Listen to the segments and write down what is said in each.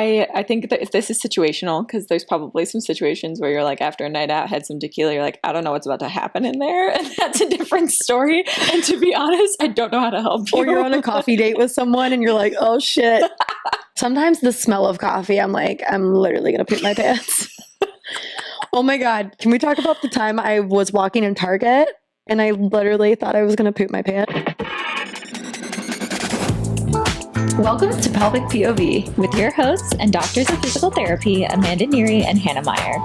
I think that this is situational because there's probably some situations where you're like, after a night out, had some tequila, you're like, I don't know what's about to happen in there. And that's a different story. And to be honest, I don't know how to help you. Or you're on a coffee date with someone and you're like, oh shit. Sometimes the smell of coffee, I'm like, I'm literally going to poop my pants. Oh my God. Can we talk about the time I was walking in Target and I literally thought I was going to poop my pants? Welcome to Pelvic POV with your hosts and doctors of physical therapy, Amanda Neary and Hannah Meyer.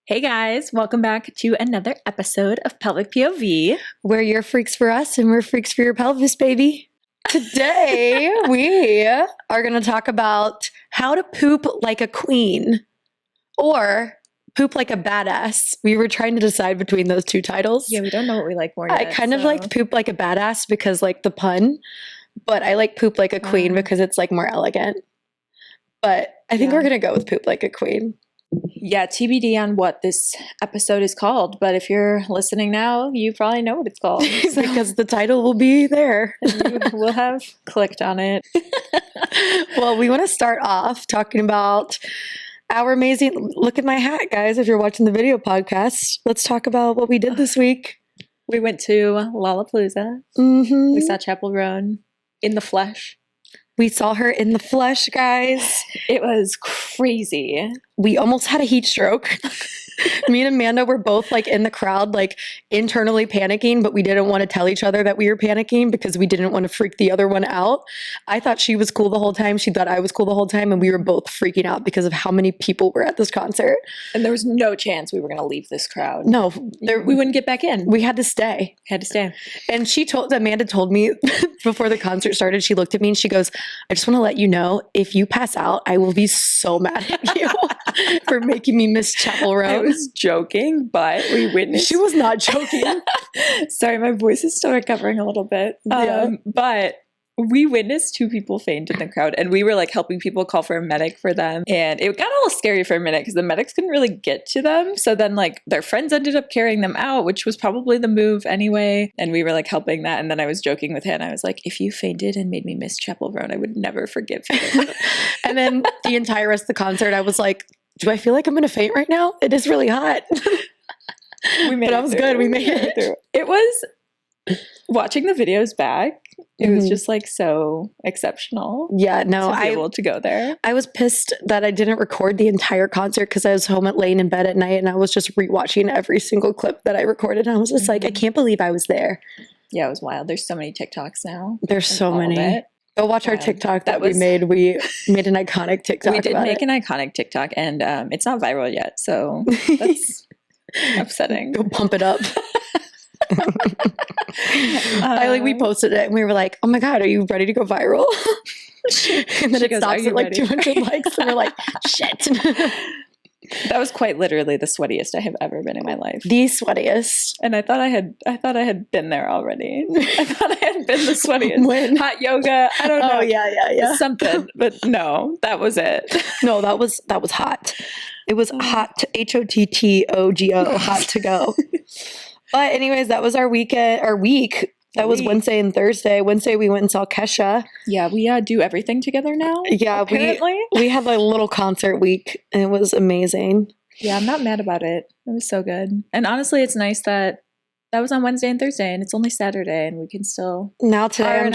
Hey guys, welcome back to another episode of Pelvic POV. Where you're freaks for us and we're freaks for your pelvis, baby. Today, we are going to talk about how to poop like a queen or poop like a badass. We were trying to decide between those two titles. Yeah, we don't know what we like more yet. I kind of like poop like a badass because like the pun, but I like poop like a queen because it's like more elegant. But I think we're going to go with poop like a queen. Yeah, TBD on what this episode is called. But if you're listening now, you probably know what it's called. So. Because the title will be there. We'll have clicked on it. Well, we want to start off talking about our amazing, look at my hat, guys. If you're watching the video podcast, let's talk about what we did this week. We went to Lollapalooza. Mm-hmm. We saw Chapel Roan in the flesh. We saw her in the flesh, guys. It was crazy. We almost had a heat stroke. Me and Amanda were both like in the crowd, like internally panicking, but we didn't want to tell each other that we were panicking because we didn't want to freak the other one out. I thought she was cool the whole time. She thought I was cool the whole time. And we were both freaking out because of how many people were at this concert. And there was no chance we were going to leave this crowd. No. We wouldn't get back in. We had to stay. And Amanda told me before the concert started, she looked at me and she goes, I just want to let you know, if you pass out, I will be so mad at you for making me miss Chapel Roan. I was joking, but we witnessed. She was not joking. Sorry, my voice is still recovering a little bit. But we witnessed two people faint in the crowd, and we were like helping people call for a medic for them. And it got a little scary for a minute because the medics couldn't really get to them. So then like their friends ended up carrying them out, which was probably the move anyway. And we were like helping that. And then I was joking with Hannah. I was like, if you fainted and made me miss Chapel Roan, I would never forgive you. And then the entire rest of the concert, I was like, do I feel like I'm going to faint right now? It is really hot. But I was good. We made it through. It was watching the videos back. It was just like so exceptional. Yeah, no, to be able to go there. I was pissed that I didn't record the entire concert because I was home laying in bed at night and I was just rewatching every single clip that I recorded. And I was just like, I can't believe I was there. Yeah, it was wild. There's so many TikToks now. There's so many. Go watch our TikTok that we made. We made an iconic TikTok. We did make an iconic TikTok, and it's not viral yet, so that's upsetting. Go pump it up. We posted it and we were like, oh my God, are you ready to go viral? And then it stops at like 200 likes and we're like, shit. That was quite literally the sweatiest I have ever been in my life. The sweatiest. And I thought I had been there already. I thought I had been the sweatiest. When? Hot yoga. I don't know. Oh yeah. Something. But no, that was it. No, that was hot. It was hot, HOTTOGO, hot to go. But anyways, that was our week. That was Wednesday and Thursday. Wednesday, we went and saw Kesha. Yeah, we do everything together now. Yeah, apparently. We had a little concert week, and it was amazing. Yeah, I'm not mad about it. It was so good. And honestly, it's nice that was on Wednesday and Thursday, and it's only Saturday, and we can still now today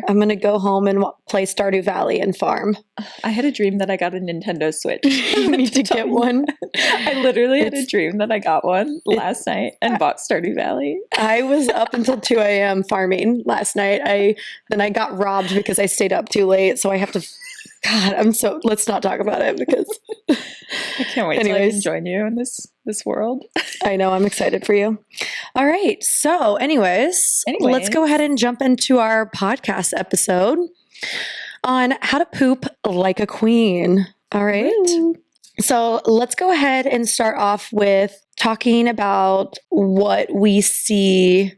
I'm going to go home and play Stardew Valley and farm. I had a dream that I got a Nintendo Switch. You need to get one. I literally had a dream that I got one last night and bought Stardew Valley. I was up until 2 a.m. farming last night. Then I got robbed because I stayed up too late, so I have to. God, let's not talk about it because I can't wait till I can join you in this world. I know, I'm excited for you. All right. So anyways, let's go ahead and jump into our podcast episode on how to poop like a queen. All right. Woo. So let's go ahead and start off with talking about what we see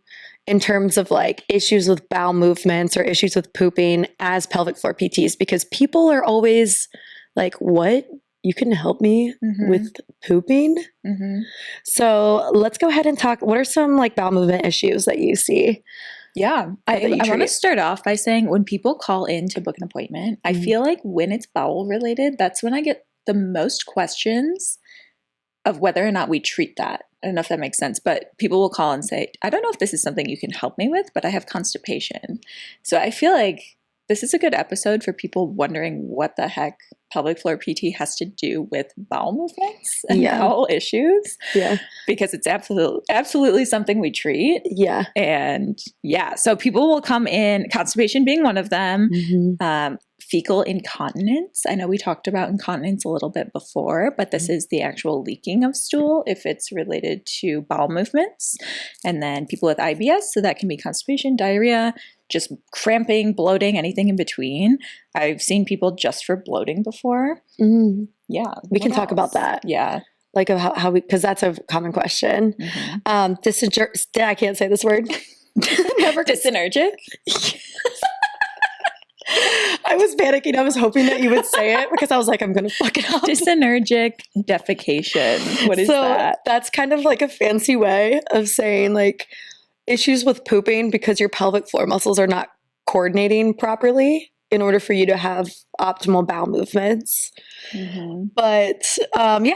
in terms of like issues with bowel movements or issues with pooping as pelvic floor PTs, because people are always like, what? You can help me with pooping? So let's go ahead and talk. What are some like bowel movement issues that you see? Yeah. I want to start off by saying when people call in to book an appointment, I feel like when it's bowel related, that's when I get the most questions of whether or not we treat that. I don't know if that makes sense, but people will call and say, I don't know if this is something you can help me with, but I have constipation. So I feel like this is a good episode for people wondering what the heck pelvic floor PT has to do with bowel movements and bowel issues. Yeah. Because it's absolutely something we treat. Yeah. And so people will come in, constipation being one of them, fecal incontinence. I know we talked about incontinence a little bit before, but this is the actual leaking of stool if it's related to bowel movements. And then people with IBS, so that can be constipation, diarrhea, just cramping, bloating, anything in between. I've seen people just for bloating before. Yeah. We can talk about that. Yeah. Like how we, because that's a common question. I can't say this word. Never dyssynergic. I was panicking. I was hoping that you would say it because I was like, I'm going to fuck it up. Dyssynergic defecation. What is that? That's kind of like a fancy way of saying like issues with pooping because your pelvic floor muscles are not coordinating properly in order for you to have optimal bowel movements. But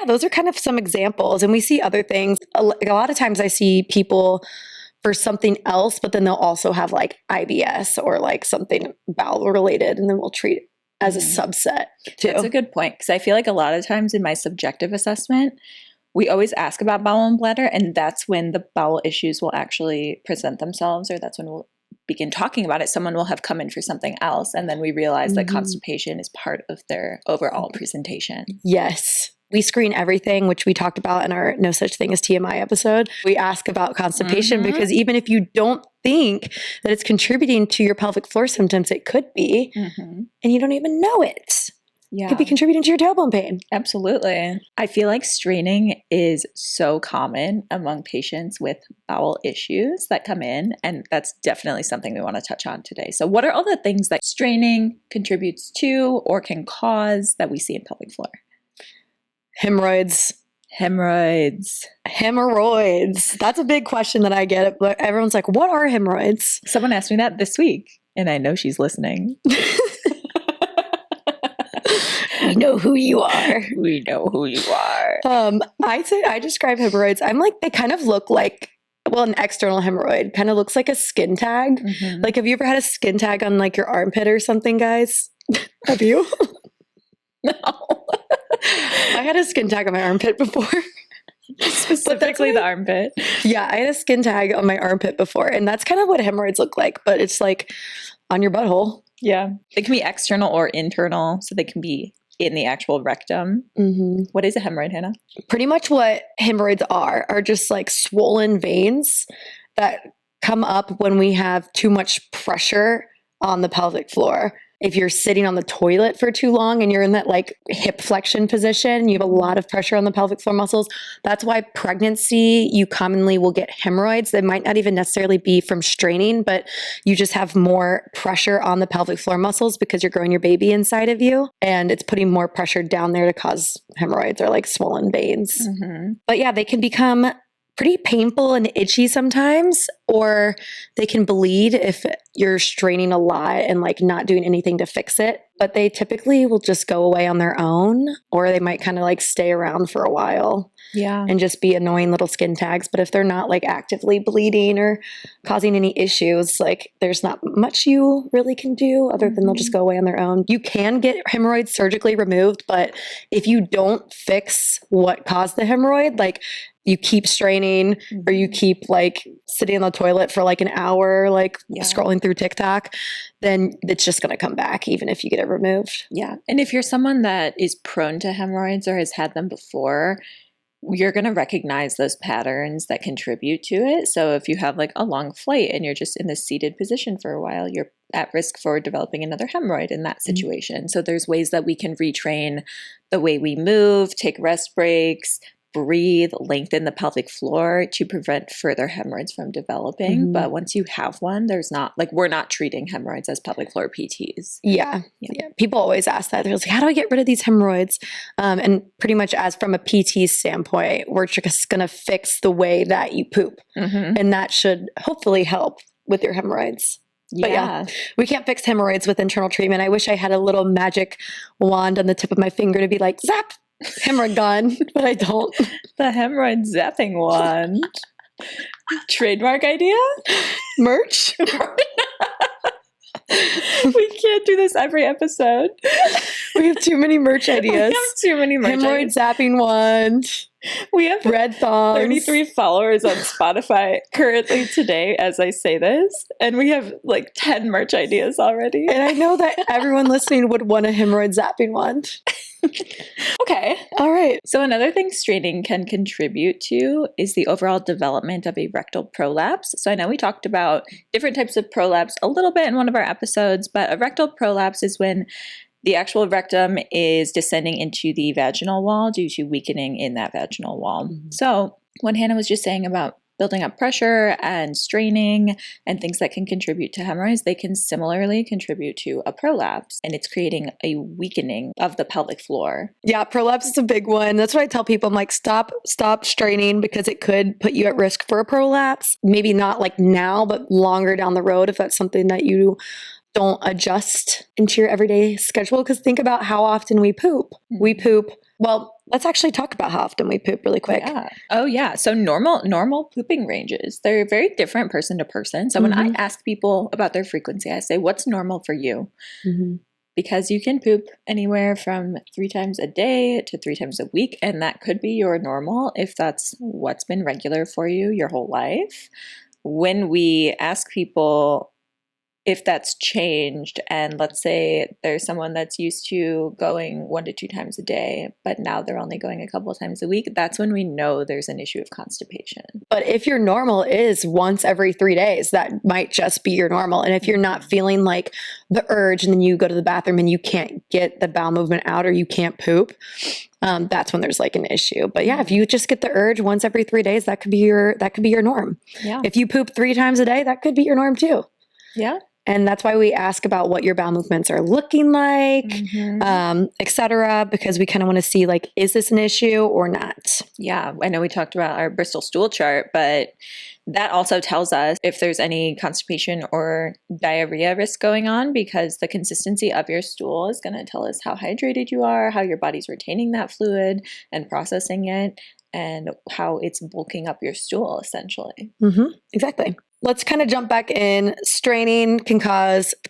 those are kind of some examples. And we see other things. A lot of times I see people for something else, but then they'll also have like IBS or like something bowel related, and then we'll treat it as a subset too. That's a good point, because I feel like a lot of times in my subjective assessment, we always ask about bowel and bladder, and that's when the bowel issues will actually present themselves, or that's when we'll begin talking about it. Someone will have come in for something else, and then we realize that constipation is part of their overall presentation. Yes. We screen everything, which we talked about in our No Such Thing as TMI episode. We ask about constipation because even if you don't think that it's contributing to your pelvic floor symptoms, it could be, and you don't even know it. Yeah. It could be contributing to your tailbone pain. Absolutely. I feel like straining is so common among patients with bowel issues that come in, and that's definitely something we want to touch on today. So what are all the things that straining contributes to or can cause that we see in pelvic floor? Hemorrhoids. That's a big question that I get. Everyone's like, what are hemorrhoids? Someone asked me that this week, and I know she's listening. We know who you are. I describe hemorrhoids. I'm like, they kind of look like, an external hemorrhoid kind of looks like a skin tag. Like, have you ever had a skin tag on like your armpit or something, guys? Have you? No. I had a skin tag on my armpit before. Specifically the armpit. Yeah, I had a skin tag on my armpit before, and that's kind of what hemorrhoids look like, but it's like on your butthole. Yeah. They can be external or internal, so they can be in the actual rectum. What is a hemorrhoid, Hannah? Pretty much what hemorrhoids are just like swollen veins that come up when we have too much pressure on the pelvic floor. If you're sitting on the toilet for too long and you're in that like hip flexion position, you have a lot of pressure on the pelvic floor muscles. That's why pregnancy, you commonly will get hemorrhoids. They might not even necessarily be from straining, but you just have more pressure on the pelvic floor muscles because you're growing your baby inside of you. And it's putting more pressure down there to cause hemorrhoids or like swollen veins. But yeah, they can become pretty painful and itchy sometimes, or they can bleed if you're straining a lot and like not doing anything to fix it. But they typically will just go away on their own, or they might kind of like stay around for a while. Yeah. And just be annoying little skin tags. But if they're not like actively bleeding or causing any issues, like there's not much you really can do other than they'll just go away on their own. You can get hemorrhoids surgically removed, but if you don't fix what caused the hemorrhoid, like you keep straining or you keep like sitting on the toilet for like an hour, like scrolling through TikTok, then it's just going to come back even if you get it removed. Yeah. And if you're someone that is prone to hemorrhoids or has had them before, you're going to recognize those patterns that contribute to it. So if you have like a long flight and you're just in this seated position for a while, you're at risk for developing another hemorrhoid in that situation. So there's ways that we can retrain the way we move, take rest breaks, breathe, lengthen the pelvic floor to prevent further hemorrhoids from developing. But once you have one, there's not like, we're not treating hemorrhoids as pelvic floor PTs. Yeah. People always ask that. They're like, how do I get rid of these hemorrhoids? And pretty much as from a PT standpoint, we're just going to fix the way that you poop. And that should hopefully help with your hemorrhoids. Yeah. But yeah, we can't fix hemorrhoids with internal treatment. I wish I had a little magic wand on the tip of my finger to be like, zap, hemorrhoid gone, but I don't. The hemorrhoid zapping wand. Trademark idea? Merch? We can't do this every episode. We have too many merch ideas. We have too many merch Hemorrhoid ideas. zapping wand. We have red thongs. 33 followers on Spotify currently today as I say this. And we have like 10 merch ideas already. And I know that everyone listening would want a hemorrhoid zapping wand. Okay. All right. So another thing straining can contribute to is the overall development of a rectal prolapse. So I know we talked about different types of prolapse a little bit in one of our episodes, but a rectal prolapse is when the actual rectum is descending into the vaginal wall due to weakening in that vaginal wall. Mm-hmm. So what Hannah was just saying about building up pressure and straining and things that can contribute to hemorrhoids, they can similarly contribute to a prolapse, and it's creating a weakening of the pelvic floor. Yeah, prolapse is a big one. That's what I tell people. I'm like, stop straining because it could put you at risk for a prolapse. Maybe not like now, but longer down the road if that's something that you don't adjust into your everyday schedule. Because think about how often we poop. Mm-hmm. We poop. Well, let's actually talk about how often we poop really quick. Yeah. Oh, yeah. So normal pooping ranges, they're very different person to person. So when I ask people about their frequency, I say, what's normal for you? Mm-hmm. Because you can poop anywhere from 3 times a day to 3 times a week. And that could be your normal if that's what's been regular for you your whole life. When we ask people if that's changed, and let's say there's someone that's used to going 1 to 2 times a day, but now they're only going a couple of times a week, that's when we know there's an issue of constipation. But if your normal is once every 3 days, that might just be your normal. And if you're not feeling like the urge and then you go to the bathroom and you can't get the bowel movement out or you can't poop, that's when there's like an issue. But yeah, if you just get the urge once every 3 days, that could be your norm. Yeah. If you poop 3 times a day, that could be your norm too. Yeah. And that's why we ask about what your bowel movements are looking like, et cetera, because we kind of want to see, like, is this an issue or not? Yeah. I know we talked about our Bristol stool chart, but that also tells us if there's any constipation or diarrhea risk going on, because the consistency of your stool is going to tell us how hydrated you are, how your body's retaining that fluid and processing it, and how it's bulking up your stool, essentially. Mm-hmm. Exactly. Let's kind of jump back in. Straining can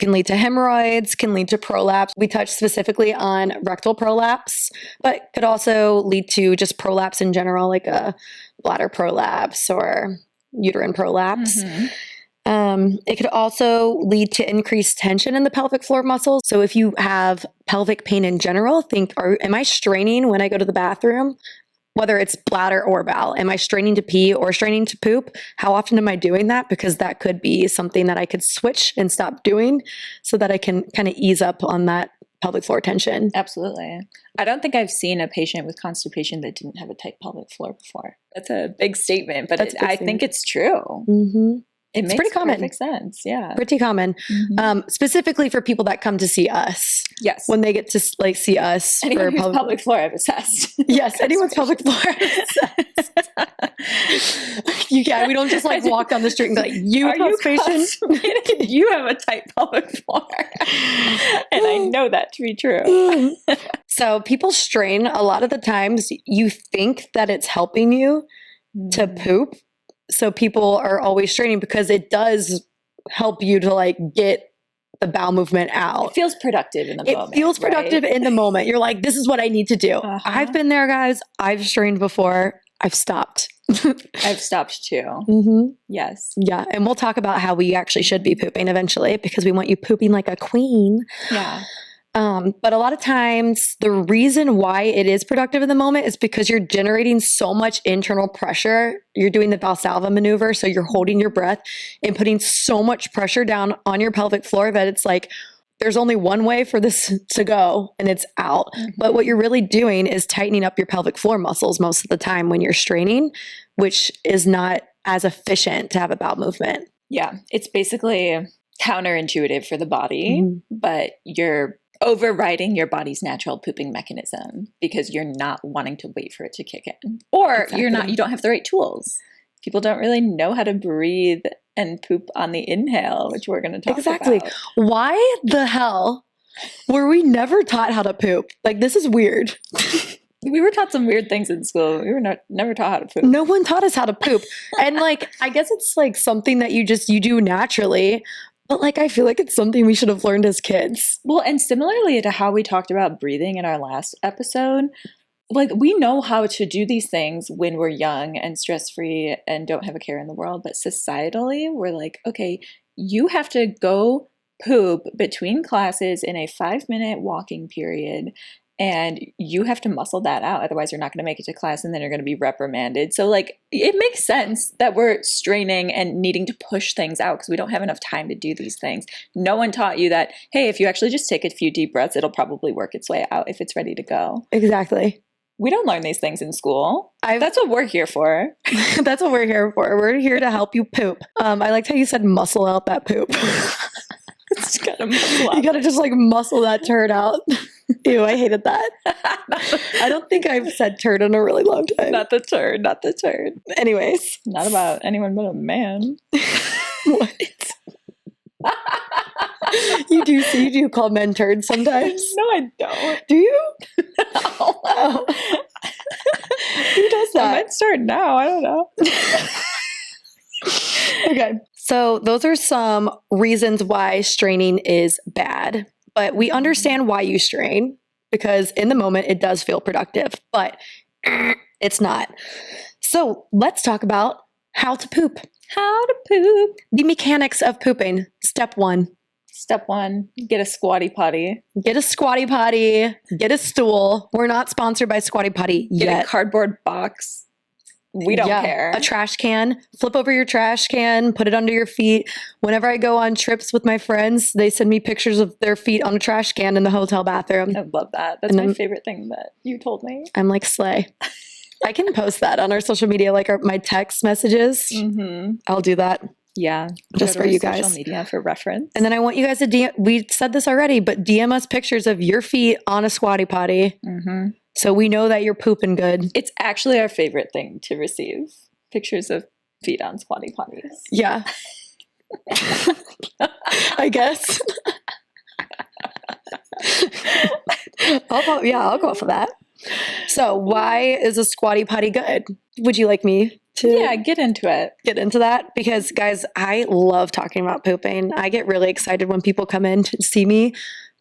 lead to hemorrhoids, can lead to prolapse. We touched specifically on rectal prolapse, but could also lead to just prolapse in general, like a bladder prolapse or uterine prolapse. Mm-hmm. It could also lead to increased tension in the pelvic floor muscles. So if you have pelvic pain in general, am I straining when I go to the bathroom? Whether it's bladder or bowel, am I straining to pee or straining to poop? How often am I doing that? Because that could be something that I could switch and stop doing so that I can kind of ease up on that pelvic floor tension. Absolutely. I don't think I've seen a patient with constipation that didn't have a tight pelvic floor before. That's a big statement, but I think it's true. Mm-hmm. It makes pretty common. Perfect sense. Yeah. Pretty common. Mm-hmm. Specifically for people that come to see us. Yes. When they get to like see us. Anyone whose pelvic floor I've assessed. Yes. Anyone's pelvic floor I've assessed. We don't just like walk down the street and be like, you have constipation? You have a tight pelvic floor. And I know that to be true. So people strain a lot of the times. You think that it's helping you to poop. So people are always straining because it does help you to like get the bowel movement out. It feels productive in the moment. It feels productive in the moment. You're like, this is what I need to do. I've been there, guys. I've strained before. I've stopped. I've stopped too. Mm-hmm. Yes. Yeah. And we'll talk about how we actually should be pooping eventually because we want you pooping like a queen. Yeah. But a lot of times the reason why it is productive in the moment is because you're generating so much internal pressure. You're doing the Valsalva maneuver. So you're holding your breath and putting so much pressure down on your pelvic floor that it's like, there's only one way for this to go and it's out. Mm-hmm. But what you're really doing is tightening up your pelvic floor muscles most of the time when you're straining, which is not as efficient to have a bowel movement. Yeah. It's basically counterintuitive for the body, but you're overriding your body's natural pooping mechanism because you're not wanting to wait for it to kick in. Or you don't have the right tools. People don't really know how to breathe and poop on the inhale, which we're going to talk Exactly. about. Why the hell were we never taught how to poop? Like, this is weird. We were taught some weird things in school. We were never taught how to poop. No one taught us how to poop. And like, I guess it's like something that you do naturally. But like, I feel like it's something we should have learned as kids. Well, and similarly to how we talked about breathing in our last episode, like we know how to do these things when we're young and stress-free and don't have a care in the world. But societally, we're like, okay, you have to go poop between classes in a 5-minute walking period. And you have to muscle that out. Otherwise, you're not going to make it to class and then you're going to be reprimanded. So like, it makes sense that we're straining and needing to push things out because we don't have enough time to do these things. No one taught you that, hey, if you actually just take a few deep breaths, it'll probably work its way out if it's ready to go. Exactly. We don't learn these things in school. That's what we're here for. That's what we're here for. We're here to help you poop. I liked how you said muscle out that poop. It's gotta muscle out. You gotta just like muscle that turd out. Ew, I hated that. I don't think I've said turd in a really long time. Not the turd. Anyways. Not about anyone but a man. What? You do call men turds sometimes? No, I don't. Do you? No. Oh. Who does that? I might start now. I don't know. Okay. So those are some reasons why straining is bad. But we understand why you strain because in the moment it does feel productive, but it's not. So let's talk about how to poop. How to poop. The mechanics of pooping. Step 1. Step 1, get a squatty potty. Get a squatty potty. Get a stool. We're not sponsored by Squatty Potty yet. Get a cardboard box. We don't care. A trash can. Flip over your trash can. Put it under your feet. Whenever I go on trips with my friends, they send me pictures of their feet on a trash can in the hotel bathroom. I love that. That's my favorite thing that you told me. I'm like, slay. I can post that on our social media, like my text messages. Mm-hmm. I'll do that. Yeah. Just for you guys. Social media for reference. And then I want you guys to DM. We said this already, but DM us pictures of your feet on a squatty potty. Mm-hmm. So we know that you're pooping good. It's actually our favorite thing to receive. Pictures of feet on squatty potties. Yeah. I guess. I'll go for that. So why is a squatty potty good? Would you like me to get into it? Get into that? Because guys, I love talking about pooping. I get really excited when people come in to see me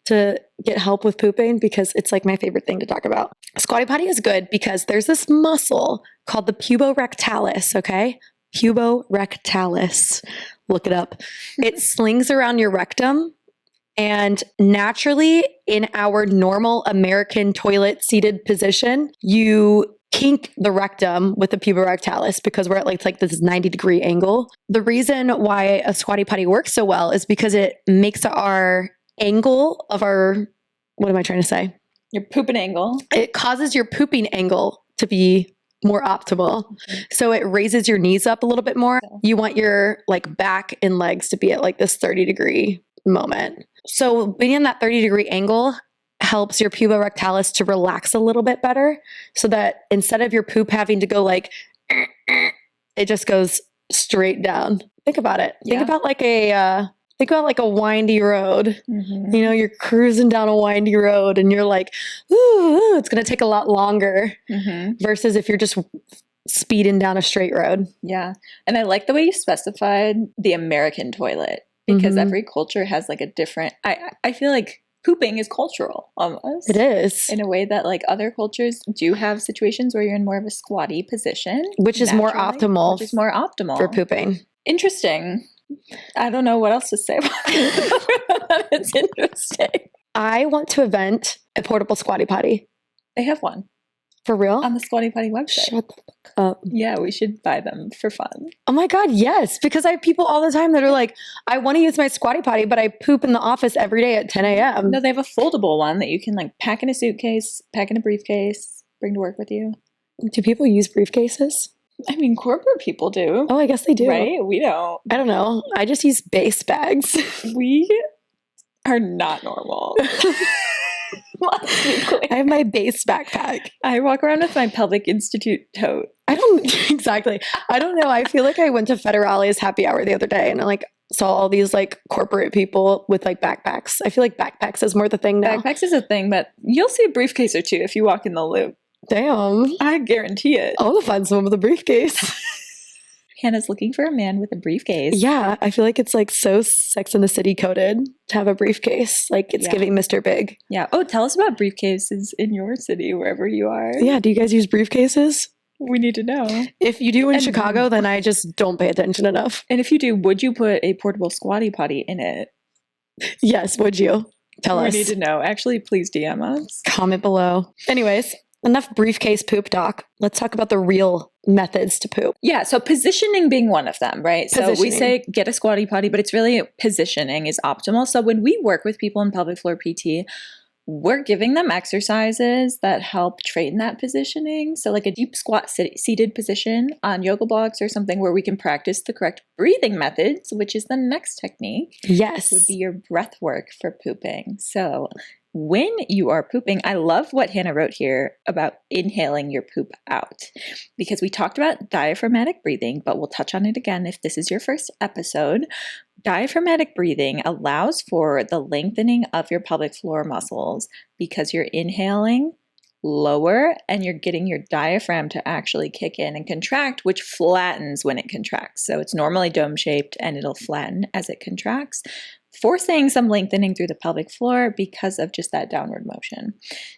to get help with pooping because it's like my favorite thing to talk about. Squatty potty is good because there's this muscle called the puborectalis, okay? Puborectalis. Look it up. It slings around your rectum. And naturally, in our normal American toilet seated position, you kink the rectum with the puborectalis because we're at like this 90-degree angle. The reason why a squatty potty works so well is because it makes our angle of our, what am I trying to say? Your pooping angle. It causes your pooping angle to be more optimal. So it raises your knees up a little bit more. You want your like back and legs to be at like this 30-degree moment. So being in that 30-degree angle helps your puborectalis to relax a little bit better so that instead of your poop having to go like, it just goes straight down. Think about it. Yeah. Think about like a windy road. Mm-hmm. You know, you're cruising down a windy road and you're like, ooh, it's going to take a lot longer versus if you're just speeding down a straight road. Yeah. And I like the way you specified the American toilet because every culture has like a different, I feel like pooping is cultural almost. It is. In a way that like other cultures do have situations where you're in more of a squatty position. Which is more optimal. Which is more optimal. For pooping. Interesting. I don't know what else to say about it. It's interesting. I want to invent a portable squatty potty. They have one. For real? On the Squatty Potty website. Shut the fuck up. Yeah, we should buy them for fun. Oh my God, yes. Because I have people all the time that are like, I want to use my squatty potty, but I poop in the office every day at 10 a.m. No, they have a foldable one that you can like pack in a suitcase, pack in a briefcase, bring to work with you. Do people use briefcases? I mean, corporate people do. Oh, I guess they do. Right? We don't. I don't know. I just use base bags. We are not normal. Let's be clear. I have my base backpack. I walk around with my Pelvic Institute tote. I Exactly. I don't know. I feel like I went to Federale's happy hour the other day and I like saw all these like corporate people with like backpacks. I feel like backpacks is more the thing now. Backpacks is a thing, but you'll see a briefcase or two if you walk in the loop. Damn. I guarantee it. I want to find someone with a briefcase. Hannah's looking for a man with a briefcase. Yeah, I feel like it's like so Sex and the City coded to have a briefcase. Like it's giving Mr. Big. Yeah. Oh, tell us about briefcases in your city, wherever you are. Yeah, do you guys use briefcases? We need to know. If you do in Chicago, then I just don't pay attention enough. And if you do, would you put a portable squatty potty in it? Yes, would you? Tell us. We need to know. Actually, please DM us. Comment below. Anyways, enough briefcase poop talk. Let's talk about the real methods to poop. Yeah, so positioning being one of them, right? So we say get a squatty potty, but it's really positioning is optimal. So when we work with people in pelvic floor PT, we're giving them exercises that help train that positioning. So like a deep squat seated position on yoga blocks or something where we can practice the correct breathing methods, which is the next technique. Yes. Would be your breath work for pooping. So when you are pooping, I love what Hannah wrote here about inhaling your poop out, because we talked about diaphragmatic breathing, but we'll touch on it again if this is your first episode. Diaphragmatic breathing allows for the lengthening of your pelvic floor muscles because you're inhaling lower and you're getting your diaphragm to actually kick in and contract, which flattens when it contracts. So it's normally dome shaped and it'll flatten as it contracts, forcing some lengthening through the pelvic floor because of just that downward motion.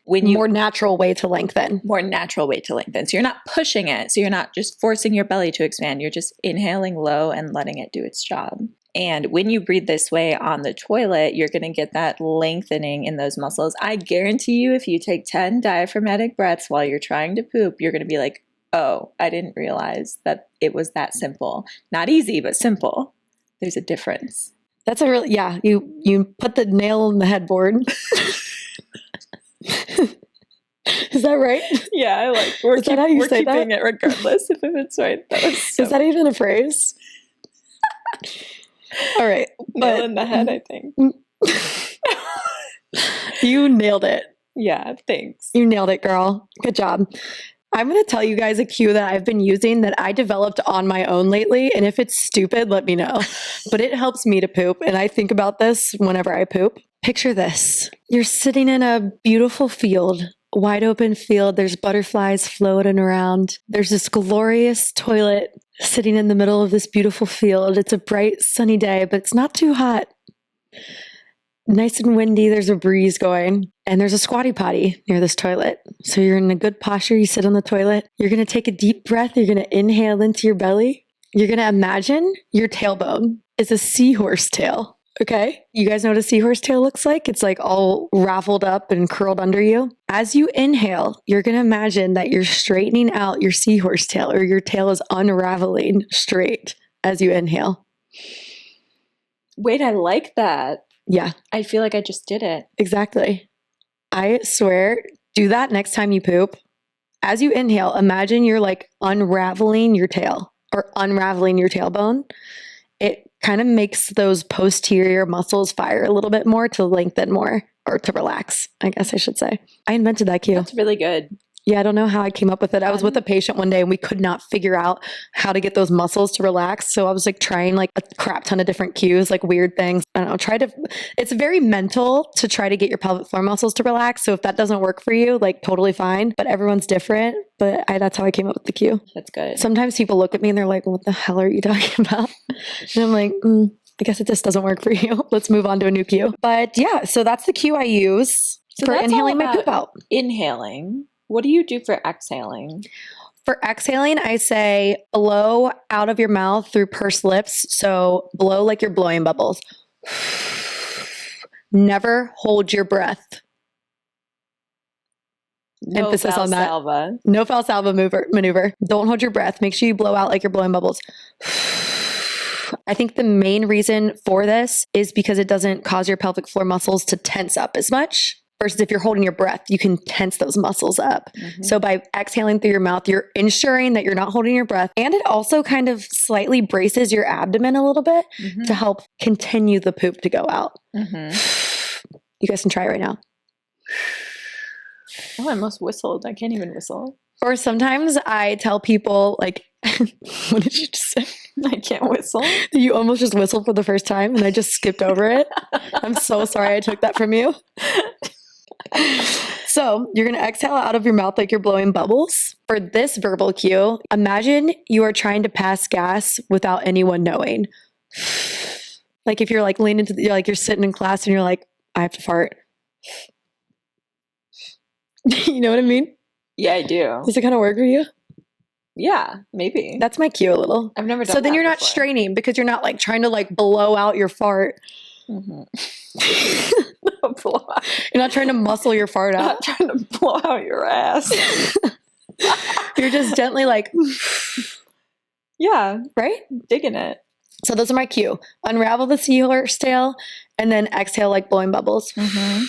More natural way to lengthen. More natural way to lengthen. So you're not pushing it. So you're not just forcing your belly to expand. You're just inhaling low and letting it do its job. And when you breathe this way on the toilet, you're going to get that lengthening in those muscles. I guarantee you, if you take 10 diaphragmatic breaths while you're trying to poop, you're going to be like, oh, I didn't realize that it was that simple. Not easy, but simple. There's a difference. That's a real, yeah, you put the nail in the headboard. Is that right? Yeah, I like, we're Is that how you say keeping that? it regardless if it's right. That was so Is that even a phrase? All right. nail in the head, I think. You nailed it. Yeah, thanks. You nailed it, girl. Good job. I'm going to tell you guys a cue that I've been using that I developed on my own lately. And if it's stupid, let me know. But it helps me to poop. And I think about this whenever I poop. Picture this. You're sitting in a beautiful field, wide open field. There's butterflies floating around. There's this glorious toilet sitting in the middle of this beautiful field. It's a bright, sunny day, but it's not too hot. Nice and windy. There's a breeze going. And there's a squatty potty near this toilet. So you're in a good posture. You sit on the toilet. You're going to take a deep breath. You're going to inhale into your belly. You're going to imagine your tailbone is a seahorse tail. Okay? You guys know what a seahorse tail looks like? It's like all raveled up and curled under you. As you inhale, you're going to imagine that you're straightening out your seahorse tail, or your tail is unraveling straight as you inhale. Wait, I like that. Yeah. I feel like I just did it. Exactly. I swear, do that next time you poop. As you inhale, imagine you're like unraveling your tail or unraveling your tailbone. It kind of makes those posterior muscles fire a little bit more to lengthen more, or to relax, I guess I should say. I invented that cue. That's really good. Yeah, I don't know how I came up with it. I was with a patient one day and we could not figure out how to get those muscles to relax. So I was like trying like a crap ton of different cues, like weird things. I don't know, it's very mental to try to get your pelvic floor muscles to relax. So if that doesn't work for you, like totally fine, but everyone's different. But that's how I came up with the cue. That's good. Sometimes people look at me and they're like, what the hell are you talking about? And I'm like, I guess it just doesn't work for you. Let's move on to a new cue. But yeah, so that's the cue I use for inhaling my poop out. Inhaling. What do you do for exhaling? For exhaling, I say blow out of your mouth through pursed lips. So blow like you're blowing bubbles. Never hold your breath. No Emphasis on that. Valsalva. No Valsalva maneuver. Don't hold your breath. Make sure you blow out like you're blowing bubbles. I think the main reason for this is because it doesn't cause your pelvic floor muscles to tense up as much. Versus if you're holding your breath, you can tense those muscles up. Mm-hmm. So by exhaling through your mouth, you're ensuring that you're not holding your breath. And it also kind of slightly braces your abdomen a little bit to help continue the poop to go out. Mm-hmm. You guys can try it right now. Oh, I almost whistled. I can't even whistle. Or sometimes I tell people like, what did you just say? I can't whistle. You almost just whistled for the first time and I just skipped over it. I'm so sorry I took that from you. So you're going to exhale out of your mouth like you're blowing bubbles. For this verbal cue, imagine you are trying to pass gas without anyone knowing. Like if you're like leaning to you're sitting in class and you're like, I have to fart. You know what I mean? Yeah, I do. Does it kind of work for you? Yeah, maybe. That's my cue a little. I've never done So then that you're not before. straining because you're not like trying to like blow out your fart. Mm-hmm. You're not trying to muscle your fart I'm out. not trying to blow out your ass. You're just gently like, Yeah, right? digging it. So those are my cue. Unravel the seahorse tail and then exhale like blowing bubbles. Mm-hmm.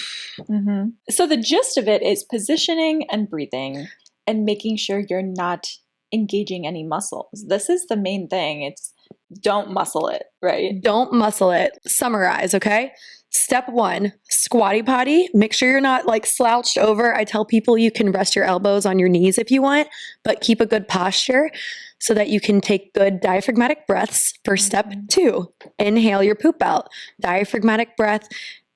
Mm-hmm. So the gist of it is positioning and breathing and making sure you're not engaging any muscles. This is the main thing. It's don't muscle it, right? Don't muscle it. Summarize, okay? Step 1, squatty potty. Make sure you're not like slouched over. I tell people you can rest your elbows on your knees if you want, but keep a good posture so that you can take good diaphragmatic breaths for step 2. Inhale your poop out. Diaphragmatic breath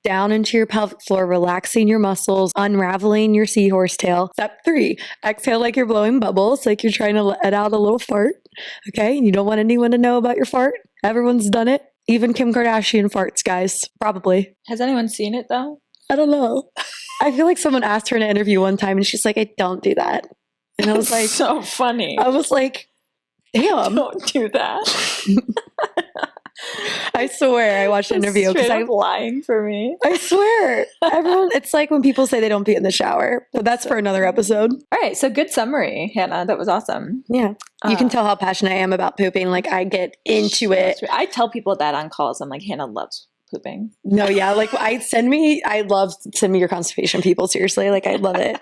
down into your pelvic floor, relaxing your muscles, unraveling your seahorse tail. Step 3, exhale like you're blowing bubbles, like you're trying to let out a little fart. Okay? You don't want anyone to know about your fart. Everyone's done it. Even Kim Kardashian farts, guys. Probably. Has anyone seen it though? I don't know. I feel like someone asked her in an interview one time and she's like, I don't do that. And I was like, so funny. I was like, damn. Don't do that. I swear I watched an interview because I'm lying for me. I swear everyone, it's like when people say they don't pee in the shower, but that's for another episode. All right. So good summary, Hannah. That was awesome. Yeah. You can tell how passionate I am about pooping. Like I get into it. I tell people that on calls. I'm like, Hannah loves pooping. No, yeah. Like send me your constipation people. Seriously. Like I love it.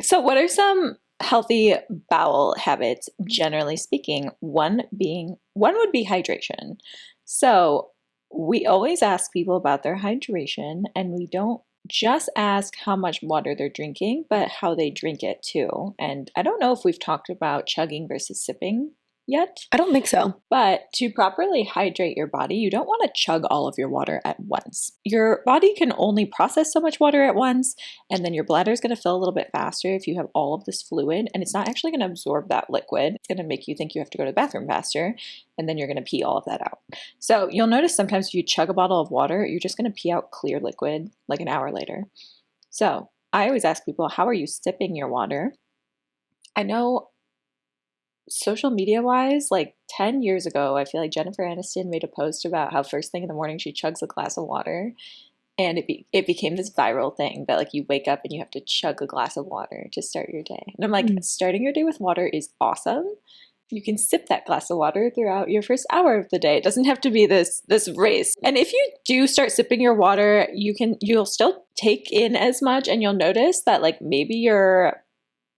So what are some healthy bowel habits, generally speaking? One would be hydration. So we always ask people about their hydration, and we don't just ask how much water they're drinking, but how they drink it too. And I don't know if we've talked about chugging versus sipping yet. I don't think so. But to properly hydrate your body, you don't want to chug all of your water at once. Your body can only process so much water at once, and then your bladder is going to fill a little bit faster if you have all of this fluid, and it's not actually going to absorb that liquid. It's going to make you think you have to go to the bathroom faster, and then you're going to pee all of that out. So you'll notice sometimes if you chug a bottle of water, you're just going to pee out clear liquid like an hour later. So I always ask people, how are you sipping your water? I know social media wise, like 10 years ago, I feel like Jennifer Aniston made a post about how first thing in the morning she chugs a glass of water, and it became this viral thing that like you wake up and you have to chug a glass of water to start your day. And I'm like, starting your day with water is awesome. You can sip that glass of water throughout your first hour of the day. It doesn't have to be this race. And if you do start sipping your water, you'll still take in as much, and you'll notice that like maybe your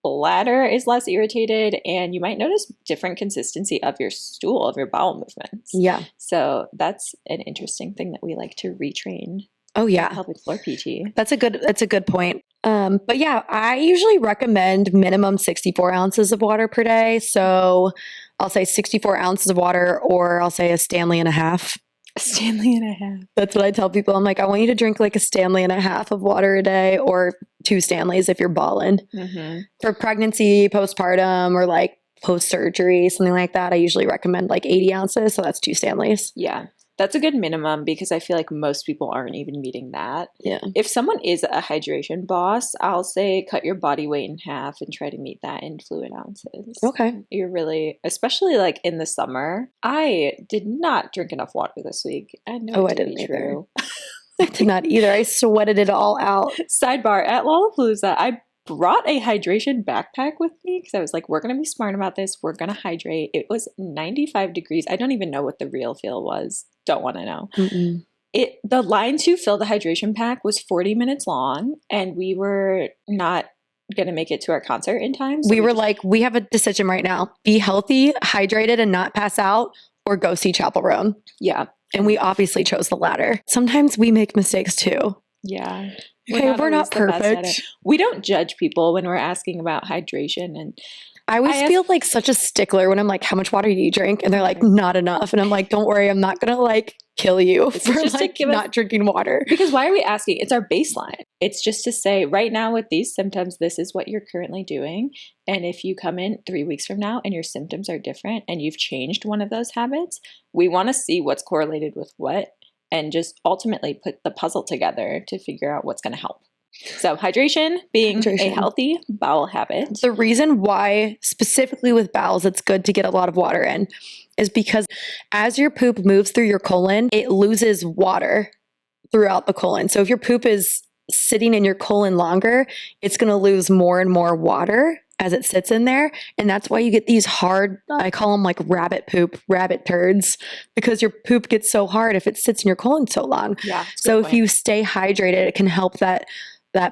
bladder is less irritated, and you might notice different consistency of your stool, of your bowel movements. Yeah. So that's an interesting thing that we like to retrain. Oh yeah. Pelvic floor PT. That's a good point. But yeah, I usually recommend minimum 64 ounces of water per day. So I'll say 64 ounces of water, or I'll say a Stanley and a half. Stanley and a half. That's what I tell people. I'm like, I want you to drink like a Stanley and a half of water a day, or 2 Stanleys if you're balling. Mm-hmm. For pregnancy, postpartum, or like post-surgery, something like that, I usually recommend like 80 ounces. So that's 2 Stanleys. Yeah. That's a good minimum, because I feel like most people aren't even meeting that. Yeah. If someone is a hydration boss, I'll say cut your body weight in half and try to meet that in fluid ounces. Okay. You're really, especially like in the summer, I did not drink enough water this week. I know I didn't either. I did not either. I sweated it all out. Sidebar, at Lollapalooza, I brought a hydration backpack with me because I was like, we're going to be smart about this. We're going to hydrate. It was 95 degrees. I don't even know what the real feel was. Don't want to know. Mm-mm. The line to fill the hydration pack was 40 minutes long, and we were not going to make it to our concert in time. So we were like, we have a decision right now. Be healthy, hydrated, and not pass out, or go see Chapel Roan. Yeah. And we obviously chose the latter. Sometimes we make mistakes too. Yeah. Okay, we're not perfect. We don't judge people when we're asking about hydration. And I always feel like such a stickler when I'm like, how much water do you drink? And they're like, not enough. And I'm like, don't worry, I'm not going to like kill you for just like not drinking water. Because why are we asking? It's our baseline. It's just to say right now with these symptoms, this is what you're currently doing. And if you come in 3 weeks from now and your symptoms are different and you've changed one of those habits, we want to see what's correlated with what and just ultimately put the puzzle together to figure out what's going to help. So hydration being a healthy bowel habit. The reason why specifically with bowels it's good to get a lot of water in is because as your poop moves through your colon, it loses water throughout the colon. So if your poop is sitting in your colon longer, it's going to lose more and more water as it sits in there. And that's why you get these hard, I call them like rabbit turds, because your poop gets so hard if it sits in your colon so long. Yeah. So if you stay hydrated, it can help that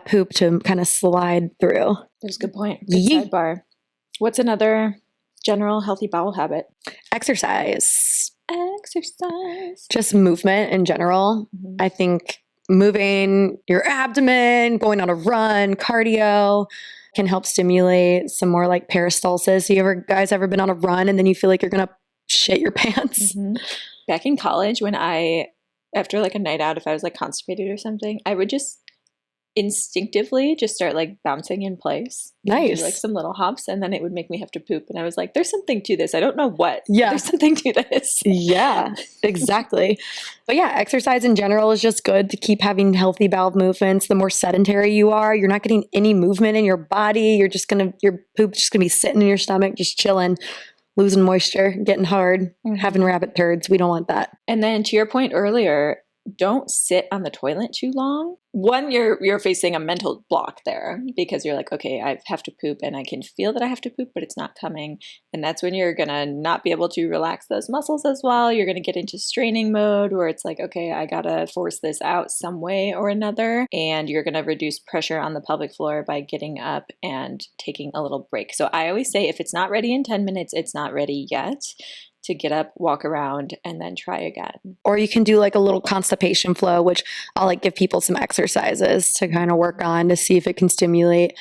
poop to kind of slide through. That's a good point. Good sidebar. What's another general healthy bowel habit? Exercise. Exercise. Just movement in general. Mm-hmm. I think moving your abdomen, going on a run, cardio can help stimulate some more like peristalsis. You guys ever been on a run and then you feel like you're going to shit your pants? Mm-hmm. Back in college when after like a night out, if I was like constipated or something, I would just instinctively just start like bouncing in place. Nice. Do, like some little hops, and then it would make me have to poop. And I was like, there's something to this. I don't know what. Yeah. There's something to this. Yeah, exactly. But yeah, exercise in general is just good to keep having healthy bowel movements. The more sedentary you are, you're not getting any movement in your body. Your poop's just gonna be sitting in your stomach, just chilling, losing moisture, getting hard, having rabbit turds. We don't want that. And then to your point earlier, don't sit on the toilet too long. One, you're facing a mental block there because you're like, okay, I have to poop and I can feel that I have to poop, but it's not coming. And that's when you're going to not be able to relax those muscles as well. You're going to get into straining mode where it's like, okay, I got to force this out some way or another. And you're going to reduce pressure on the pelvic floor by getting up and taking a little break. So I always say if it's not ready in 10 minutes, it's not ready yet. To get up, walk around, and then try again. Or you can do like a little constipation flow, which I'll like give people some exercises to kind of work on to see if it can stimulate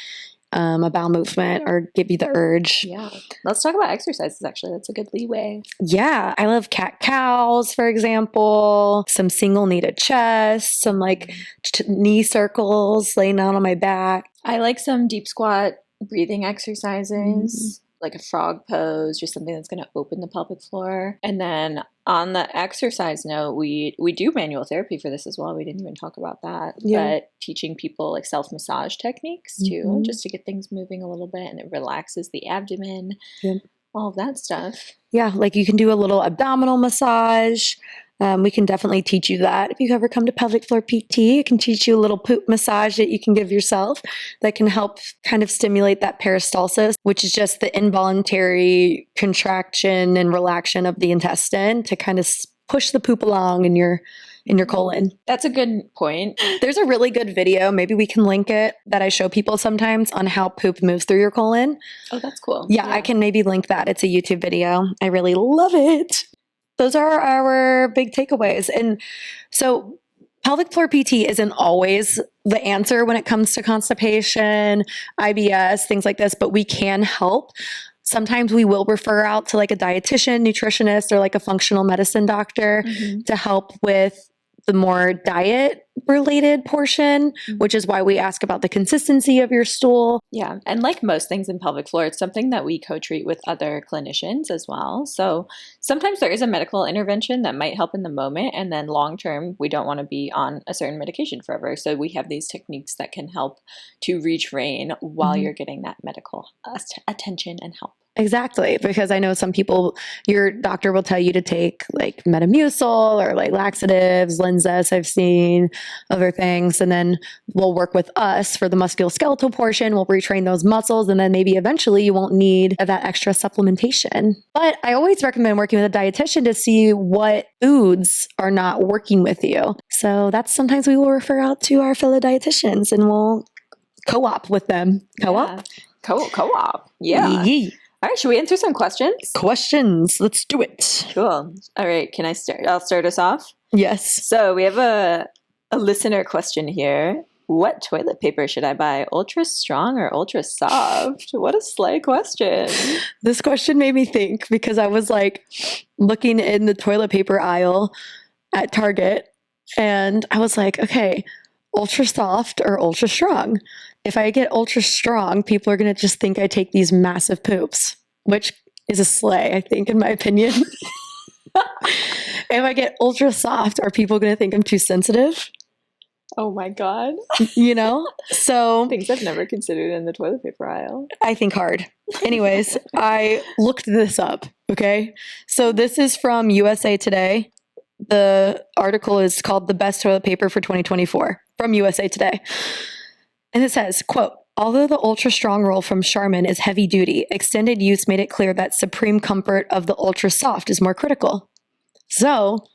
a bowel movement or give you the urge. Yeah. Let's talk about exercises, actually. That's a good leeway. Yeah. I love cat-cows, for example, some single kneaded chest, some like knee circles, laying down on my back. I like some deep squat breathing exercises. Like a frog pose, just something that's going to open the pelvic floor. And then on the exercise note, we do manual therapy for this as well. We didn't even talk about that. Yeah. But teaching people like self-massage techniques too, just to get things moving a little bit, and it relaxes the abdomen, all of that stuff. Yeah, like you can do a little abdominal massage. We can definitely teach you that. If you ever come to Pelvic Floor PT, it can teach you a little poop massage that you can give yourself that can help kind of stimulate that peristalsis, which is just the involuntary contraction and relaxation of the intestine to kind of push the poop along in your colon. That's a good point. There's a really good video, maybe we can link it, that I show people sometimes on how poop moves through your colon. Oh, that's cool. Yeah, I can maybe link that. It's a YouTube video. I really love it. Those are our big takeaways. And so pelvic floor PT isn't always the answer when it comes to constipation, IBS, things like this, but we can help. Sometimes we will refer out to like a dietitian, nutritionist, or like a functional medicine doctor to help with the more diet related portion, which is why we ask about the consistency of your stool. Yeah. And like most things in pelvic floor, it's something that we co-treat with other clinicians as well. So sometimes there is a medical intervention that might help in the moment. And then long term, we don't want to be on a certain medication forever. So we have these techniques that can help to retrain while you're getting that medical attention and help. Exactly. Because I know some people, your doctor will tell you to take like Metamucil or like laxatives, Linzess, I've seen other things. And then we'll work with us for the musculoskeletal portion. We'll retrain those muscles. And then maybe eventually you won't need that extra supplementation. But I always recommend working with a dietitian to see what foods are not working with you. So that's sometimes we will refer out to our fellow dietitians and we'll co-op with them. Co-op? Yeah. Co-op. Yeah. Yee. All right, should we answer some questions? Questions. Let's do it. Cool. All right, can I start? I'll start us off. Yes. So we have a listener question here. What toilet paper should I buy? Ultra strong or ultra soft? What a slay question. This question made me think because I was like looking in the toilet paper aisle at Target and I was like, okay, ultra soft or ultra strong? If I get ultra strong, people are going to just think I take these massive poops, which is a slay, I think, in my opinion. If I get ultra soft, are people going to think I'm too sensitive? Oh my God. You know? So things I've never considered in the toilet paper aisle. I think hard. Anyways, I looked this up. Okay. So this is from USA Today. The article is called The Best Toilet Paper for 2024 from USA Today. And it says, quote, although the ultra strong roll from Charmin is heavy duty, extended use made it clear that supreme comfort of the ultra soft is more critical. So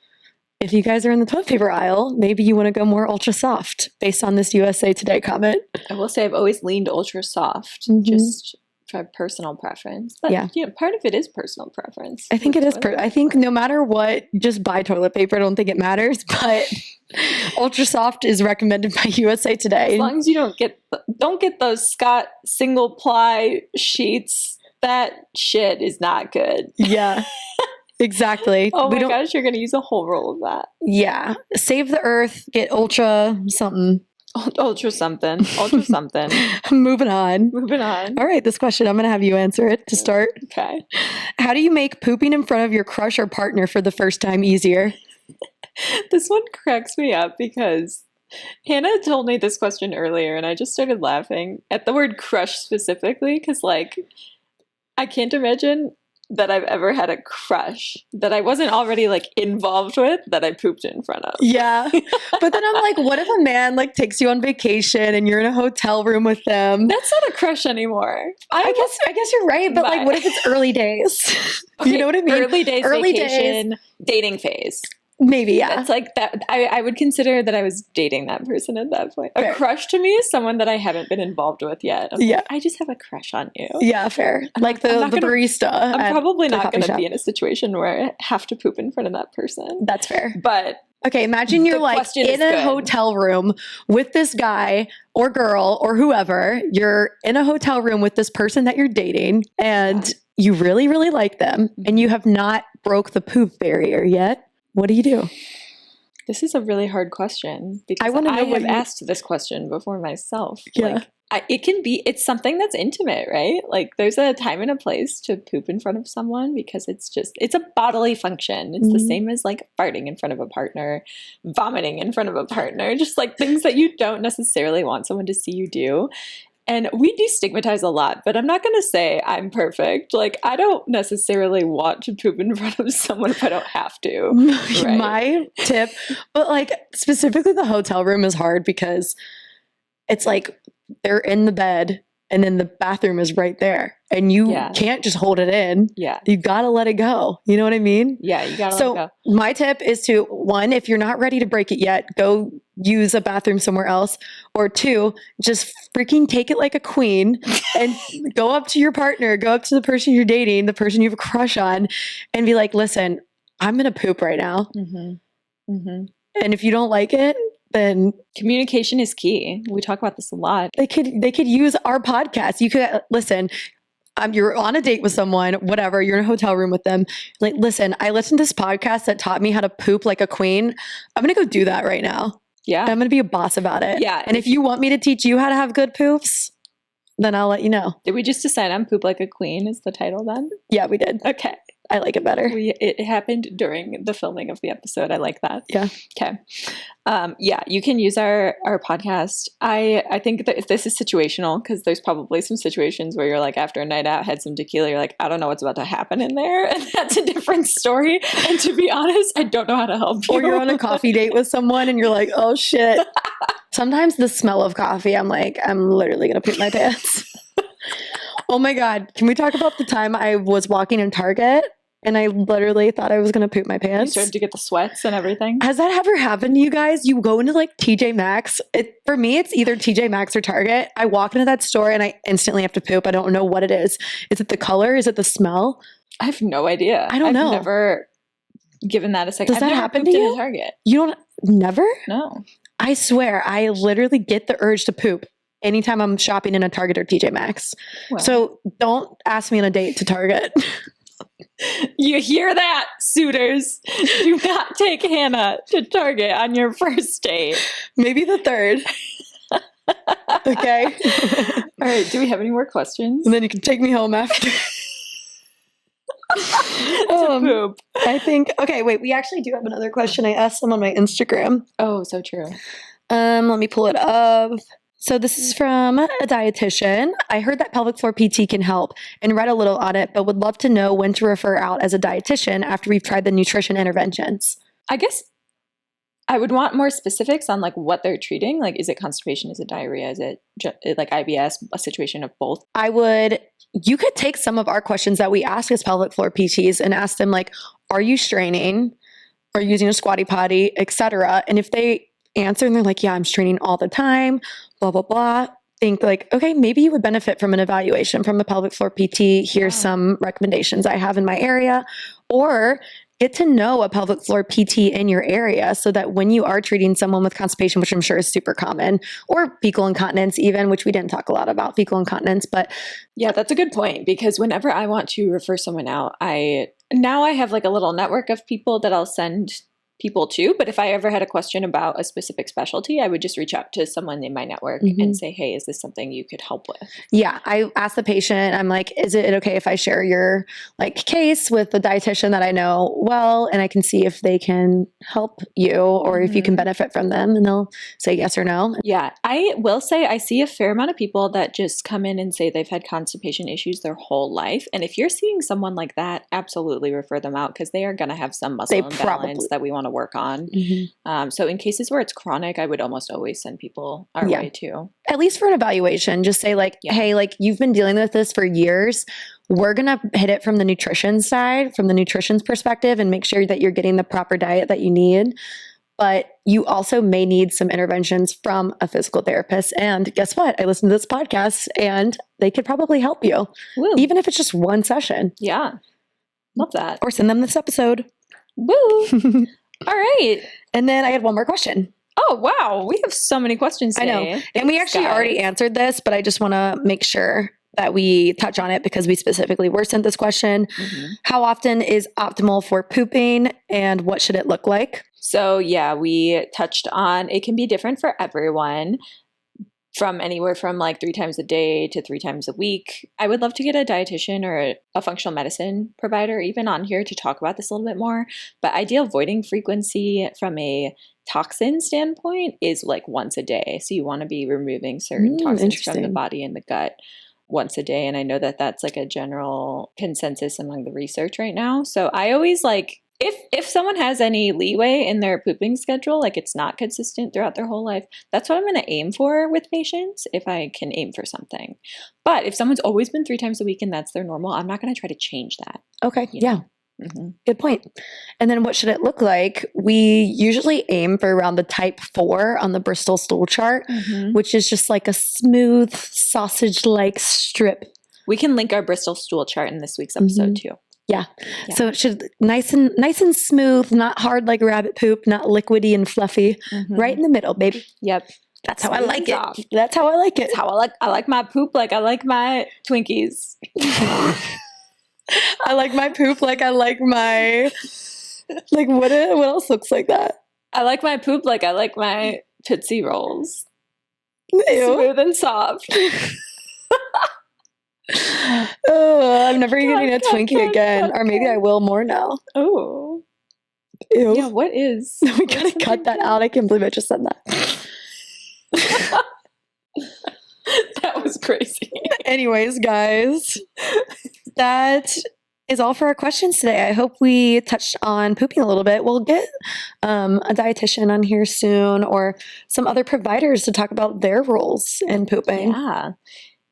if you guys are in the toilet paper aisle, maybe you want to go more ultra soft based on this USA Today comment. I will say I've always leaned ultra soft, just for personal preference. But, part of it is personal preference. I think it is. I think no matter what, just buy toilet paper. I don't think it matters, but ultra soft is recommended by USA Today. As long as you don't get those Scott single ply sheets, that shit is not good. Yeah. Exactly. Oh my gosh, you're going to use a whole roll of that. Yeah. Save the earth, get ultra something. Ultra something. Ultra something. Moving on. All right, this question, I'm going to have you answer it to start. Okay. How do you make pooping in front of your crush or partner for the first time easier? This one cracks me up because Hannah told me this question earlier and I just started laughing at the word crush specifically because, like, I can't imagine that I've ever had a crush that I wasn't already like involved with that I pooped in front of. Yeah. But then I'm like, what if a man like takes you on vacation and you're in a hotel room with them? That's not a crush anymore. I guess you're right. But like, what if it's early days? Okay, you know what I mean? Early vacation, dating phase. Maybe, yeah. It's like that. I would consider that I was dating that person at that point. A crush to me is someone that I haven't been involved with yet. Like, I just have a crush on you. Yeah, fair. Like the barista. I'm probably not going to be in a situation where I have to poop in front of that person. That's fair. But okay, imagine you're like in a hotel room with this guy or girl or whoever. You're in a hotel room with this person that you're dating and you really, really like them and you have not broke the poop barrier yet. What do you do? This is a really hard question because I have asked this question before myself. Yeah. Like, it's something that's intimate, right? Like there's a time and a place to poop in front of someone because it's a bodily function. It's the same as like farting in front of a partner, vomiting in front of a partner, just like things that you don't necessarily want someone to see you do. And we destigmatize a lot, but I'm not going to say I'm perfect. Like, I don't necessarily want to poop in front of someone if I don't have to. Right? My tip, but like specifically the hotel room is hard because it's like they're in the bed and then the bathroom is right there and you can't just hold it in. Yeah. You got to let it go. You know what I mean? Yeah, you got to let it go. So my tip is to, one, if you're not ready to break it yet, go use a bathroom somewhere else. Or two, just freaking take it like a queen and go up to your partner, go up to the person you're dating, the person you have a crush on, and be like, listen, I'm going to poop right now. And if you don't like it, then communication is key. We talk about this a lot. They could use our podcast. You could listen. You're on a date with someone, whatever. You're in a hotel room with them. Like, listen, I listened to this podcast that taught me how to poop like a queen. I'm gonna go do that right now. Yeah, I'm gonna be a boss about it. Yeah, and if you want me to teach you how to have good poops, then I'll let you know. Did we just decide on "Poop Like a Queen" is the title then? Yeah, we did. Okay. I like it better. It happened during the filming of the episode. I like that. Yeah. Okay. You can use our podcast. I think that this is situational because there's probably some situations where you're like, after a night out, had some tequila, you're like, I don't know what's about to happen in there. And that's a different story. And to be honest, I don't know how to help you. Or you're on a coffee date with someone and you're like, oh shit. Sometimes the smell of coffee, I'm like, I'm literally going to poop my pants. Oh my God. Can we talk about the time I was walking in Target and I literally thought I was going to poop my pants? You started to get the sweats and everything. Has that ever happened to you guys? You go into like TJ Maxx. For me, it's either TJ Maxx or Target. I walk into that store and I instantly have to poop. I don't know what it is. Is it the color? Is it the smell? I have no idea. I don't know. I've never given that a second. Does that happen to you? In a Target. You don't? Never? No. I swear, I literally get the urge to poop anytime I'm shopping in a Target or TJ Maxx. Well. So don't ask me on a date to Target. You hear that, suitors? Do not take Hannah to Target on your first date. Maybe the third. Okay. All right. Do we have any more questions? And then you can take me home after. Poop. I think, okay, wait, we actually do have another question. I asked them on my Instagram. Oh, so true. Let me pull it up. So this is from a dietitian. I heard that pelvic floor PT can help and read a little on it, but would love to know when to refer out as a dietitian after we've tried the nutrition interventions. I guess I would want more specifics on like what they're treating. Like, is it constipation? Is it diarrhea? Is it like IBS? A situation of both? You could take some of our questions that we ask as pelvic floor PTs and ask them like, are you straining? Are you using a squatty potty, etc.? And if they answer and they're like, yeah, I'm straining all the time, blah, blah, blah. Think like, okay, maybe you would benefit from an evaluation from a pelvic floor PT. Here's some recommendations I have in my area. Or get to know a pelvic floor PT in your area so that when you are treating someone with constipation, which I'm sure is super common, or fecal incontinence even, which we didn't talk a lot about fecal incontinence, but yeah, that's a good point, because whenever I want to refer someone out, I have like a little network of people that I'll send people to, but if I ever had a question about a specific specialty, I would just reach out to someone in my network and say, hey, is this something you could help with? Yeah, I asked the patient, I'm like, is it okay if I share your like case with the dietitian that I know well, and I can see if they can help you or if you can benefit from them, and they'll say yes or no. Yeah, I will say I see a fair amount of people that just come in and say they've had constipation issues their whole life, and if you're seeing someone like that, absolutely refer them out, because they are going to have some muscle imbalance that we want to work on. So in cases where it's chronic, I would almost always send people our way too. At least for an evaluation, just say like, hey, like you've been dealing with this for years. We're going to hit it from the nutrition side, from the nutrition's perspective, and make sure that you're getting the proper diet that you need. But you also may need some interventions from a physical therapist. And guess what? I listened to this podcast and they could probably help you, even if it's just one session. Yeah. Love that. Or send them this episode. Woo! All right. And then I had one more question. Oh, wow. We have so many questions today. I know. And we actually already answered this, but I just want to make sure that we touch on it because we specifically were sent this question. How often is optimal for pooping and what should it look like? So yeah, we touched on it can be different for everyone, from anywhere from like 3 times a day to 3 times a week. I would love to get a dietitian or a functional medicine provider even on here to talk about this a little bit more. But ideal voiding frequency from a toxin standpoint is like once a day. So you want to be removing certain toxins from the body and the gut once a day. And I know that that's like a general consensus among the research right now. So I always like, if someone has any leeway in their pooping schedule, like it's not consistent throughout their whole life, that's what I'm going to aim for with patients, if I can aim for something. But if someone's always been 3 times a week and that's their normal, I'm not going to try to change that. Okay. Yeah. Good point. And then what should it look like? We usually aim for around the type 4 on the Bristol stool chart, which is just like a smooth sausage-like strip. We can link our Bristol stool chart in this week's episode too. Yeah. So it should nice and smooth, not hard like rabbit poop, not liquidy and fluffy. Right in the middle, baby. Yep. That's how I like it. That's how I like it. That's how I like my poop like I like my Twinkies. I like my poop like I like my like what else looks like that? I like my poop like I like my Tootsie Rolls. Ew. Smooth and soft. Oh, I'm never getting a Twinkie again. Or maybe I will more now. Oh. Ew. Yeah, what is? We gotta cut that out. I can't believe I just said that. That was crazy. Anyways, guys, that is all for our questions today. I hope we touched on pooping a little bit. We'll get a dietitian on here soon or some other providers to talk about their roles in pooping. Yeah.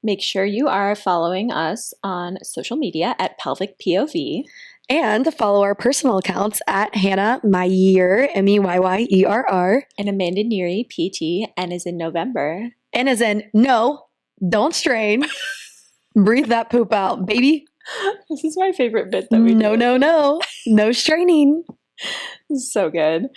Make sure you are following us on social media at Pelvic POV. And follow our personal accounts at Hannah Meyerr, Meyerr. And Amanda Neary, PT, N is in November. N as in, no, don't strain. Breathe that poop out, baby. This is my favorite bit that we do. No straining. So good.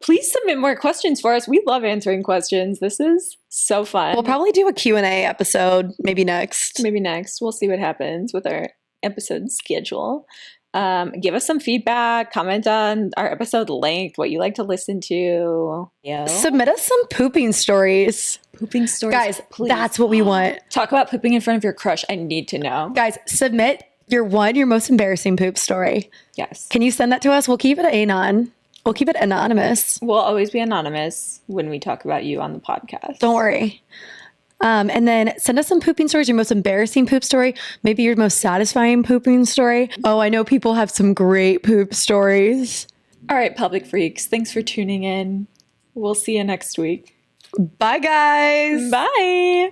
Please submit more questions for us. We love answering questions. This is so fun. We'll probably do a Q&A episode maybe next. Maybe next. We'll see what happens with our episode schedule. Give us some feedback. Comment on our episode length, what you like to listen to. Submit us some pooping stories. Pooping stories. Guys, please. that's what we want. Talk about pooping in front of your crush. I need to know. Guys, submit your most embarrassing poop story. Yes. Can you send that to us? We'll keep it anon. We'll keep it anonymous. We'll always be anonymous when we talk about you on the podcast. Don't worry. And then send us some pooping stories, your most embarrassing poop story, maybe your most satisfying pooping story. Oh, I know people have some great poop stories. All right, pelvic freaks. Thanks for tuning in. We'll see you next week. Bye, guys. Bye.